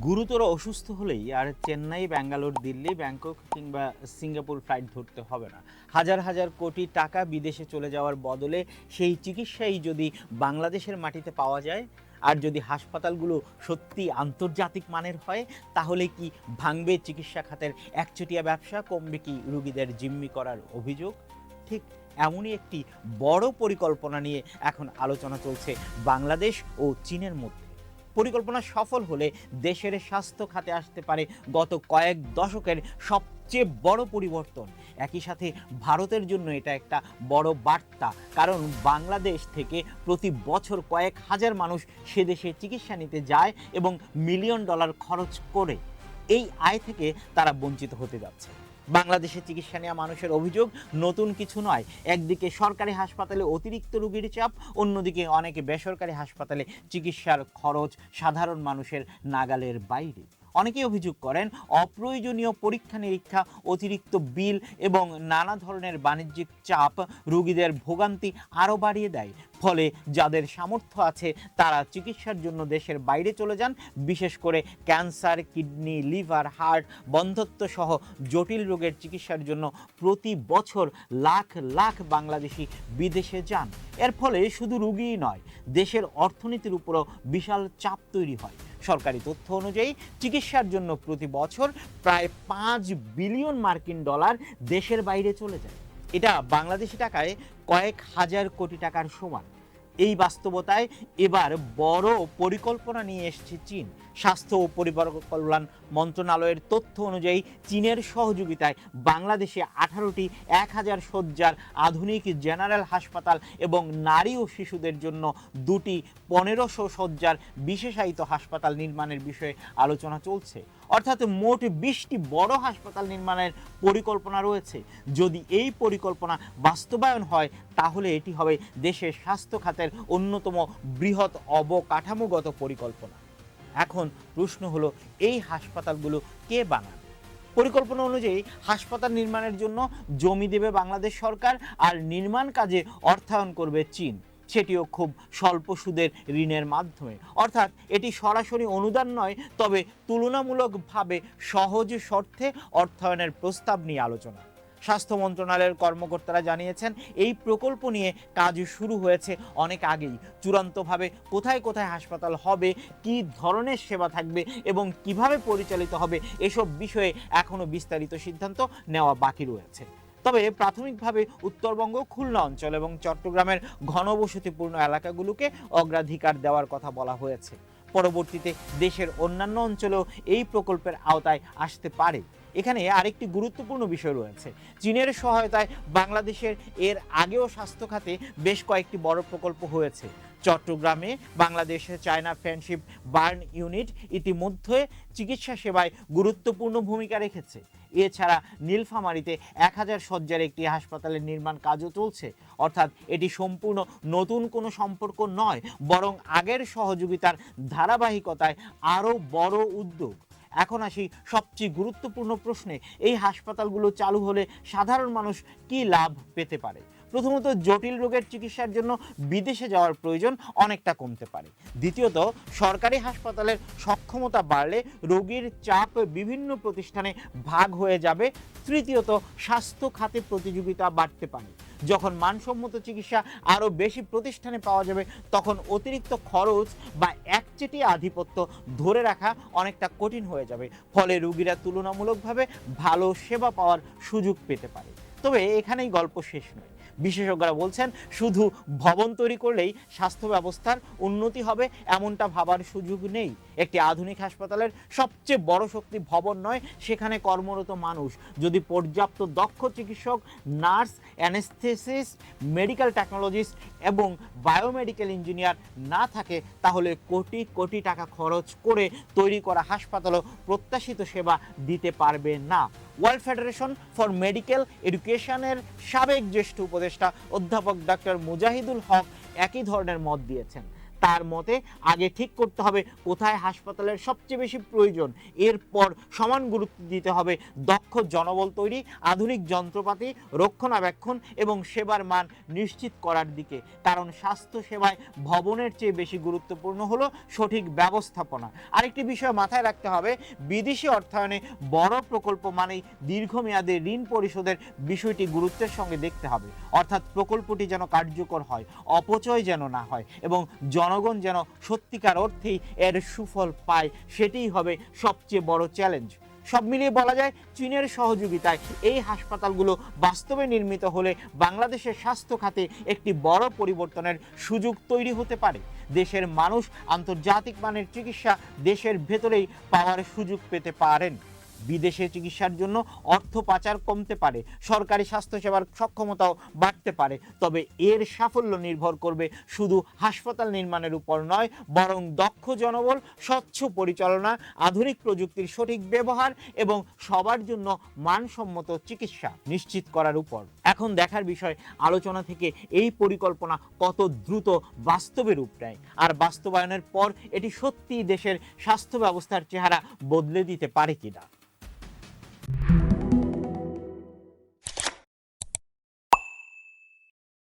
গুরুতর অসুস্থ হলেই আর চেন্নাই, ব্যাঙ্গালোর, দিল্লি, ব্যাংকক কিংবা সিঙ্গাপুর ফ্লাইট ধরতে হবে না। হাজার হাজার কোটি টাকা বিদেশে চলে যাওয়ার বদলে সেই চিকিৎসাই যদি বাংলাদেশের মাটিতে পাওয়া যায়, আর যদি হাসপাতালগুলো সত্যি আন্তর্জাতিক মানের হয়, তাহলে কি ভাঙবে চিকিৎসা খাতের একচেটিয়া ব্যবসা, কমবে কি রুগীদের জিম্মি করার অভিযোগ? ঠিক এমনই একটি বড় পরিকল্পনা নিয়ে এখন আলোচনা চলছে বাংলাদেশ ও চীনের মধ্যে। পরিকল্পনা সফল হলে দেশের স্বাস্থ্য খাতে আসতে পারে গত কয়েক দশকের সবচেয়ে বড় পরিবর্তন। একই সাথে ভারতের জন্য এটা একটা বড় বার্তা, কারণ বাংলাদেশ থেকে প্রতি বছর কয়েক হাজার মানুষ সে দেশে চিকিৎসা নিতে যায় এবং মিলিয়ন ডলার খরচ করে এই আয় থেকে তারা বঞ্চিত হতে যাচ্ছে। বাংলাদেশে চিকিৎসা নেওয়া মানুষের অভিযোগ নতুন কিছু নয়। একদিকে সরকারি হাসপাতালে অতিরিক্ত রোগীর চাপ, অন্যদিকে অনেকে বেসরকারি হাসপাতালে চিকিৎসার খরচ সাধারণ মানুষের নাগালের বাইরে। অনেকেই অভিযোগ করেন অপ্রয়োজনীয় পরীক্ষা নিরীক্ষা, অতিরিক্ত বিল এবং নানা ধরনের বাণিজ্যিক চাপ রোগীদের ভোগান্তি আরও বাড়িয়ে দেয়। ফলে যাদের সামর্থ্য আছে তারা চিকিৎসার জন্য দেশের বাইরে চলে যান। বিশেষ করে ক্যান্সার, কিডনি, লিভার, হার্ট, বন্ধ্যাত্ব সহ জটিল রোগের চিকিৎসার জন্য প্রতি বছর লাখ লাখ বাংলাদেশি বিদেশে যান। এর ফলে শুধু রোগীই নয়, দেশের অর্থনীতির উপরও বিশাল চাপ তৈরি হয়। সরকারি তথ্য অনুযায়ী চিকিৎসার জন্য প্রতি বছর প্রায় 5 বিলিয়ন মার্কিন ডলার দেশের বাইরে চলে যায়। এটা বাংলাদেশি টাকায় কয়েক হাজার কোটি টাকার সমান। এই বাস্তবতায় এবার বড় পরিকল্পনা নিয়ে এসেছে চীন। স্বাস্থ্য ও পরিবার কল্যাণ মন্ত্রণালয়ের তথ্য অনুযায়ী চীনের সহযোগিতায় বাংলাদেশে 18টি 1000 শয্যার আধুনিক জেনারেল হাসপাতাল এবং নারী ও শিশুদের জন্য 2টি 1500 শয্যার বিশেষায়িত হাসপাতাল নির্মাণের বিষয়ে আলোচনা চলছে। অর্থাৎ মোট 20টি বড় হাসপাতাল নির্মাণের পরিকল্পনা রয়েছে। যদি এই পরিকল্পনা বাস্তবায়ন হয়, তাহলে এটি হবে দেশের স্বাস্থ্য খাতের অন্যতম বৃহৎ অবকাঠামোগত পরিকল্পনা। এখন প্রশ্ন হলো, এই হাসপাতালগুলো কে বানাবে? পরিকল্পনা অনুযায়ী হাসপাতাল নির্মাণের জন্য জমি দেবে বাংলাদেশ সরকার, আর নির্মাণ কাজে অর্থায়ন করবে চীন, সেটিও খুব স্বল্প সুদের ঋণের মাধ্যমে। অর্থাৎ এটি সরাসরি অনুদান নয়, তবে তুলনামূলকভাবে সহজ শর্তে অর্থায়নের প্রস্তাব নিয়ে আলোচনা। স্বাস্থ্য মন্ত্রণালয়ের কর্মকর্তারা জানিয়েছেন, এই প্রকল্প নিয়ে কাজ শুরু হয়েছে অনেক আগেই। চূড়ান্তভাবে কোথায় কোথায় হাসপাতাল হবে, কী ধরনের সেবা থাকবে এবং কিভাবে পরিচালিত হবে, এসব বিষয়ে এখনও বিস্তারিত সিদ্ধান্ত নেওয়া বাকি রয়েছে। তবে প্রাথমিকভাবে উত্তরবঙ্গ, খুলনা অঞ্চল এবং চট্টগ্রামের ঘনবসতিপূর্ণ এলাকাগুলোকে অগ্রাধিকার দেওয়ার কথা বলা হয়েছে। পরবর্তীতে দেশের অন্যান্য অঞ্চলেও এই প্রকল্পের আওতায় আসতে পারে। এখানে আরেকটি গুরুত্বপূর্ণ বিষয় রয়েছে। চীনের সহায়তায় বাংলাদেশের এর আগেও স্বাস্থ্য খাতে বেশ কয়েকটি বড় প্রকল্প হয়েছে। চট্টগ্রামে বাংলাদেশের চায়না ফ্রেন্ডশিপ বার্ন ইউনিট ইতিমধ্যে চিকিৎসা সেবায় গুরুত্বপূর্ণ ভূমিকা রেখেছে। এছাড়া নীলফামারীতে 1000 শয্যার একটি হাসপাতালের নির্মাণ কাজও চলছে। অর্থাৎ এটি সম্পূর্ণ নতুন কোনো সম্পর্ক নয়, বরং আগের সহযোগিতার ধারাবাহিকতায় আরও বড় উদ্যোগ। এখন আসি সবচেয়ে গুরুত্বপূর্ণ প্রশ্নে, এই হাসপাতালগুলো চালু হলে সাধারণ মানুষ কী লাভ পেতে পারে? প্রথমত, জটিল রোগের চিকিৎসার জন্য বিদেশে যাওয়ার প্রয়োজন অনেকটা কমতে পারে। দ্বিতীয়ত, সরকারি হাসপাতালের সক্ষমতা বাড়লে রোগীর চাপ বিভিন্ন প্রতিষ্ঠানে ভাগ হয়ে যাবে। তৃতীয়ত, স্বাস্থ্য খাতে প্রতিযোগিতা বাড়তে পারে। যখন মানসম্মত চিকিৎসা আরও বেশি প্রতিষ্ঠানে পাওয়া যাবে, তখন অতিরিক্ত খরচ বা একচেটিয়া আধিপত্য ধরে রাখা অনেকটা কঠিন হয়ে যাবে। ফলে রোগীরা তুলনামূলকভাবে ভালো সেবা পাওয়ার সুযোগ পেতে পারে। তবে এখানেই গল্প শেষ নয়। বিশেষজ্ঞরা বলছেন, শুধু ভবন তৈরি করলেই স্বাস্থ্য ব্যবস্থার উন্নতি হবে এমনটা ভাবার সুযোগ নেই। একটি আধুনিক হাসপাতালের সবচেয়ে বড় শক্তি ভবন নয়, সেখানে কর্মরত মানুষ। যদি পর্যাপ্ত দক্ষ চিকিৎসক, নার্স, অ্যানেস্থেসিস্ট, মেডিকেল টেকনোলজিস্ট এবং বায়োমেডিক্যাল ইঞ্জিনিয়ার না থাকে, তাহলে কোটি কোটি টাকা খরচ করে তৈরি করা হাসপাতালও প্রত্যাশিত সেবা দিতে পারবে না। ওয়ার্ল্ড ফেডারেশন ফর মেডিকেল এডুকেশনের সাবেক জ্যেষ্ঠ উপদেষ্টা অধ্যাপক ডক্টর মুজাহিদুল হক একই ধরনের মত দিয়েছেন। তার মতে আগে ঠিক করতে হবে কোথায় হাসপাতালের সবচেয়ে বেশি প্রয়োজন, এরপর সমান গুরুত্ব দিতে হবে দক্ষ জনবল তৈরি, আধুনিক যন্ত্রপাতি, রক্ষণাবেক্ষণ এবং সেবার মান নিশ্চিত করার দিকে। কারণ স্বাস্থ্য সেবায় ভবনের চেয়ে বেশি গুরুত্বপূর্ণ হলো সঠিক ব্যবস্থাপনা। আরেকটি বিষয় মাথায় রাখতে হবে, বিদেশি অর্থায়নে বড় প্রকল্প মানেই দীর্ঘমেয়াদে ঋণ পরিশোধের বিষয়টি গুরুত্বের সঙ্গে দেখতে হবে। অর্থাৎ প্রকল্পটি যেন কার্যকর হয়, অপচয় যেন না হয় এবং জনগণ যেন সত্যিকার অর্থেই এর সুফল পায়, সেটিই হবে সবচেয়ে বড় চ্যালেঞ্জ। সব মিলিয়ে বলা যায় চীনের সহযোগিতায় এই হাসপাতালগুলো বাস্তবে নির্মিত হলে বাংলাদেশের স্বাস্থ্য খাতে একটি বড় পরিবর্তনের সুযোগ তৈরি হতে পারে। দেশের মানুষ আন্তর্জাতিক মানের চিকিৎসা দেশের ভেতরেই পাওয়ার সুযোগ পেতে পারেন। বিদেশে চিকিৎসার জন্য অর্থ পাচার কমতে পারে, সরকারি স্বাস্থ্যসেবার সক্ষমতাও বাড়তে পারে। তবে এর সাফল্য নির্ভর করবে শুধু হাসপাতাল নির্মাণের উপর নয়, বরং দক্ষ জনবল, স্বচ্ছ পরিচালনা, আধুনিক প্রযুক্তির সঠিক ব্যবহার এবং সবার জন্য মানসম্মত চিকিৎসা নিশ্চিত করার উপর। এখন দেখার বিষয় আলোচনা থেকে এই পরিকল্পনা কত দ্রুত বাস্তবে রূপ নেয়, আর বাস্তবায়নের পর এটি সত্যিই দেশের স্বাস্থ্য ব্যবস্থার চেহারা বদলে দিতে পারে কিনা।